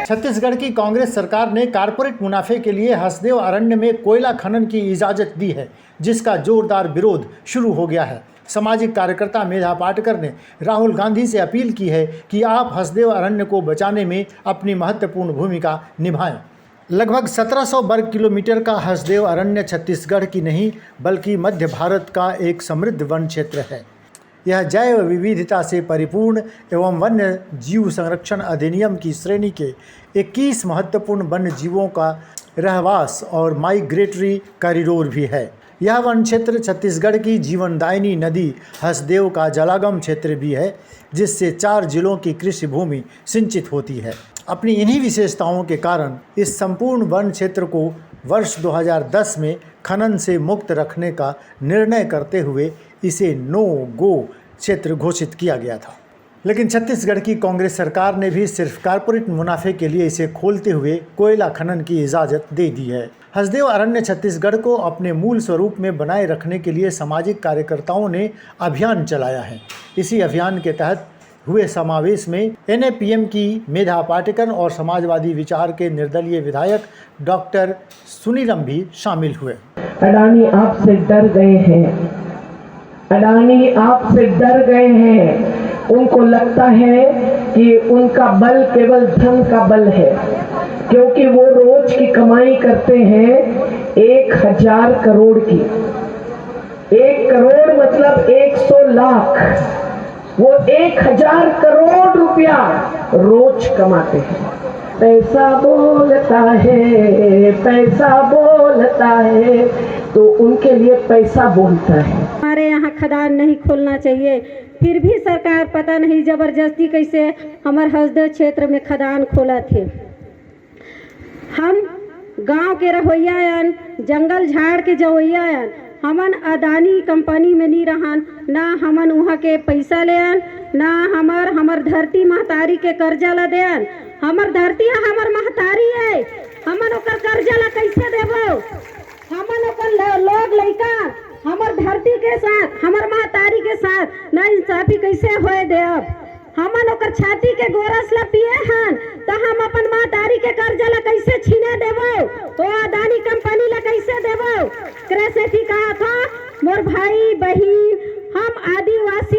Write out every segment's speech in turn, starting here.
छत्तीसगढ़ की कांग्रेस सरकार ने कारपोरेट मुनाफे के लिए हसदेव अरण्य में कोयला खनन की इजाजत दी है, जिसका जोरदार विरोध शुरू हो गया है। सामाजिक कार्यकर्ता मेधा पाटकर ने राहुल गांधी से अपील की है कि आप हसदेव अरण्य को बचाने में अपनी महत्वपूर्ण भूमिका निभाएं। लगभग 1700 वर्ग किलोमीटर का हसदेव अरण्य छत्तीसगढ़ की नहीं बल्कि मध्य भारत का एक समृद्ध वन क्षेत्र है। यह जैव विविधता से परिपूर्ण एवं वन्य जीव संरक्षण अधिनियम की श्रेणी के 21 महत्वपूर्ण वन्य जीवों का रहवास और माइग्रेटरी कॉरिडोर भी है। यह वन क्षेत्र छत्तीसगढ़ की जीवनदायिनी नदी हसदेव का जलागम क्षेत्र भी है, जिससे 4 जिलों की कृषि भूमि सिंचित होती है। अपनी इन्हीं विशेषताओं के कारण इस संपूर्ण वन क्षेत्र को वर्ष 2010 में खनन से मुक्त रखने का निर्णय करते हुए इसे नो गो क्षेत्र घोषित किया गया था। लेकिन छत्तीसगढ़ की कांग्रेस सरकार ने भी सिर्फ कारपोरेट मुनाफे के लिए इसे खोलते हुए कोयला खनन की इजाज़त दे दी है। हसदेव अरण्य छत्तीसगढ़ को अपने मूल स्वरूप में बनाए रखने के लिए सामाजिक कार्यकर्ताओं ने अभियान चलाया है। इसी अभियान के तहत हुए समावेश में NAPM की मेधा पाटकर और समाजवादी विचार के निर्दलीय विधायक डॉक्टर सुनीरम भी शामिल हुए। अडानी आपसे डर गए हैं, अडानी आपसे डर गए हैं। उनको लगता है कि उनका बल केवल धन का बल है, क्योंकि वो रोज की कमाई करते हैं 1000 करोड़ की। 1 करोड़ मतलब 100 लाख। वो 1000 करोड़ रुपया रोज कमाते हैं। पैसा बोलता है, पैसा बोलता है, तो उनके लिए पैसा बोलता है। हमारे यहाँ खदान नहीं खोलना चाहिए, फिर भी सरकार पता नहीं जबरदस्ती कैसे हमारे हसदेव क्षेत्र में खदान खोला थे। हम गांव के रहोइयान, जंगल झाड़ के जवैयान, हमन अदानी कंपनी में नहीं रहन, ना हमन वहाँ के पैसा लेन, ना हमर धरती महतारी के कर्जा ला देन। हमर धरती हमर महतारी है, हमन ओकर कर्जा ला कैसे देबो? हमन ओकर लोग लइका हमर धरती के साथ, हमर महतारी के साथ ना इंसाफी कैसे होए देब? हमन ओकर छाती के गोरस ला पिए हन, तो हम अपन महतारी के कर्जा ला कैसे छीने देबो? तो अदानी कंपनी ला कैसे देबो? कृषि कहा था मोर भाई बहिन, हम आदिवासी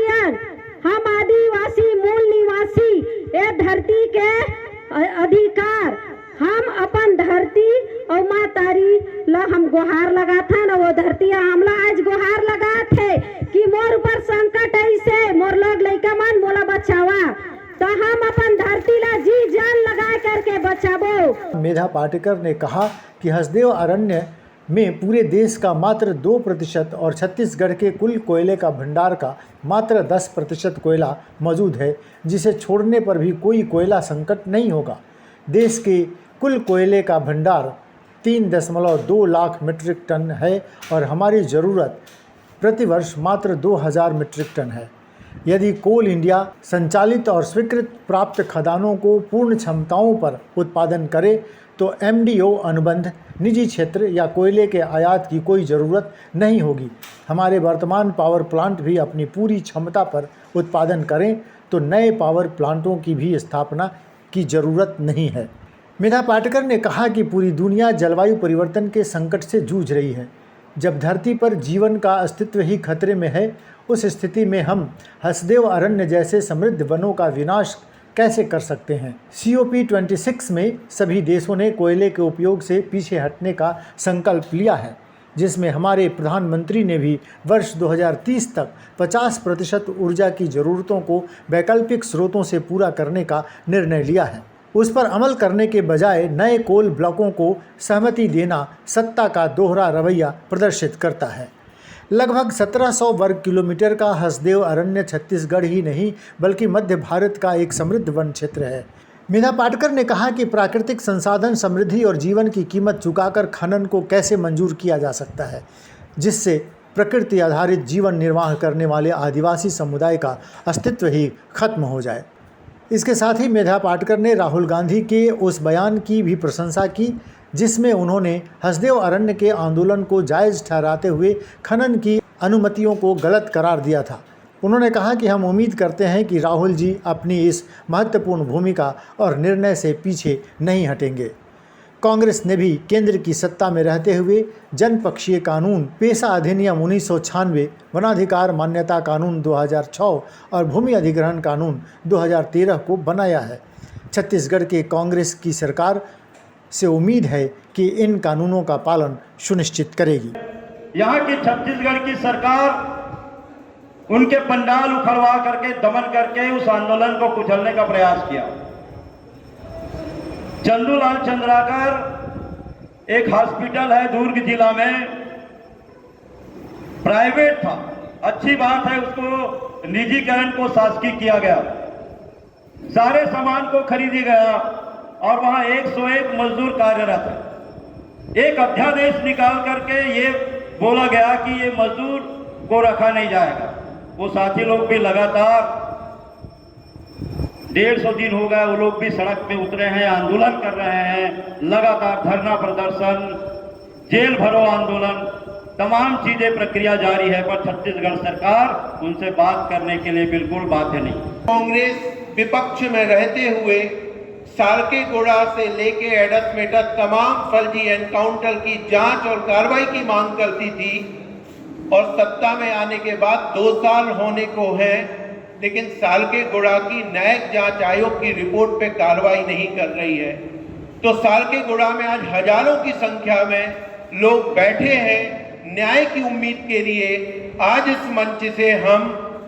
मूल निवासी, ये धरती के अधिकार, हम अपन धरती और महतारी ला हम गुहार लगा था ना, वो धरती हमला आज गुहार लगा थे कि मोर ऊपर संकट ऐसे मोर लोग लइका मन मोला बचावा, तो हम अपन धरती ला जी जान लगा करके बचाबो। मेधा पाटकर ने कहा कि हसदेव अरण्य में पूरे देश का मात्र 2% और छत्तीसगढ़ के कुल कोयले का भंडार का मात्र 10% कोयला मौजूद है, जिसे छोड़ने पर भी कोई कोयला संकट नहीं होगा। देश के कुल कोयले का भंडार 3.2 लाख मीट्रिक टन है और हमारी ज़रूरत प्रतिवर्ष मात्र 2000 मीट्रिक टन है। यदि कोल इंडिया संचालित और स्वीकृत प्राप्त खदानों को पूर्ण क्षमताओं पर उत्पादन करे तो MDO अनुबंध, निजी क्षेत्र या कोयले के आयात की कोई ज़रूरत नहीं होगी। हमारे वर्तमान पावर प्लांट भी अपनी पूरी क्षमता पर उत्पादन करें तो नए पावर प्लांटों की भी स्थापना की ज़रूरत नहीं है। मेधा पाटकर ने कहा कि पूरी दुनिया जलवायु परिवर्तन के संकट से जूझ रही है। जब धरती पर जीवन का अस्तित्व ही खतरे में है, उस स्थिति में हम हसदेव अरण्य जैसे समृद्ध वनों का विनाश कैसे कर सकते हैं। COP26 में सभी देशों ने कोयले के उपयोग से पीछे हटने का संकल्प लिया है, जिसमें हमारे प्रधानमंत्री ने भी वर्ष 2030 तक 50% ऊर्जा की ज़रूरतों को वैकल्पिक स्रोतों से पूरा करने का निर्णय लिया है। उस पर अमल करने के बजाय नए कोल ब्लॉकों को सहमति देना सत्ता का दोहरा रवैया प्रदर्शित करता है। लगभग 1700 वर्ग किलोमीटर का हसदेव अरण्य छत्तीसगढ़ ही नहीं बल्कि मध्य भारत का एक समृद्ध वन क्षेत्र है। मेधा पाटकर ने कहा कि प्राकृतिक संसाधन समृद्धि और जीवन की कीमत चुकाकर खनन को कैसे मंजूर किया जा सकता है, जिससे प्रकृति आधारित जीवन निर्वाह करने वाले आदिवासी समुदाय का अस्तित्व ही खत्म हो जाए। इसके साथ ही मेधा पाटकर ने राहुल गांधी के उस बयान की भी प्रशंसा की, जिसमें उन्होंने हसदेव अरण्य के आंदोलन को जायज़ ठहराते हुए खनन की अनुमतियों को गलत करार दिया था। उन्होंने कहा कि हम उम्मीद करते हैं कि राहुल जी अपनी इस महत्वपूर्ण भूमिका और निर्णय से पीछे नहीं हटेंगे। कांग्रेस ने भी केंद्र की सत्ता में रहते हुए जनपक्षीय कानून, पेशा अधिनियम 1996, वनाधिकार मान्यता कानून 2006 और भूमि अधिग्रहण कानून 2013 को बनाया है। छत्तीसगढ़ के कांग्रेस की सरकार से उम्मीद है कि इन कानूनों का पालन सुनिश्चित करेगी। यहाँ की छत्तीसगढ़ की सरकार उनके पंडाल उखड़वा करके, दमन करके उस आंदोलन को कुचलने का प्रयास किया। चंदूलाल चंद्राकर एक हॉस्पिटल है दुर्ग जिला में, प्राइवेट था, अच्छी बात है, उसको निजीकरण को शासकीय किया गया, सारे सामान को खरीदी गया और वहां 101 मजदूर कार्यरत है। एक अध्यादेश निकाल करके ये बोला गया कि ये मजदूर को रखा नहीं जाएगा। वो साथी लोग भी लगातार 150 दिन हो गए, वो लोग भी सड़क पे उतरे हैं, आंदोलन कर रहे हैं, लगातार धरना प्रदर्शन, जेल भरो आंदोलन, तमाम चीजें प्रक्रिया जारी है, पर छत्तीसगढ़ सरकार उनसे बात करने के लिए बिल्कुल बाध्य नहीं। कांग्रेस विपक्ष में रहते हुए सारकेगुड़ा से लेके एडसमेटस तमाम फर्जी एनकाउंटर की जांच और कार्रवाई की मांग करती थी और सत्ता में आने के बाद 2 साल होने को है, लेकिन सारकेगुड़ा की न्यायिक जांच आयोग की रिपोर्ट पे कार्रवाई नहीं कर रही है। तो सारकेगुड़ा में आज हजारों की संख्या में लोग बैठे हैं न्याय की उम्मीद के लिए। आज इस मंच से हम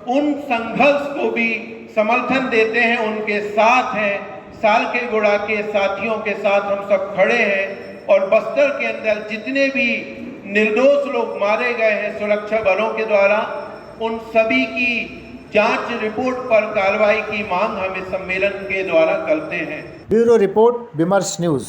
उन संघर्ष को भी समर्थन देते हैं, उनके साथ हैं, सारकेगुड़ा के साथियों के साथ हम सब खड़े हैं। और बस्तर के अंदर जितने भी निर्दोष लोग मारे गए हैं सुरक्षा बलों के द्वारा, उन सभी की जांच रिपोर्ट पर कार्रवाई की मांग हम इस सम्मेलन के द्वारा करते हैं। ब्यूरो रिपोर्ट, विमर्श न्यूज़।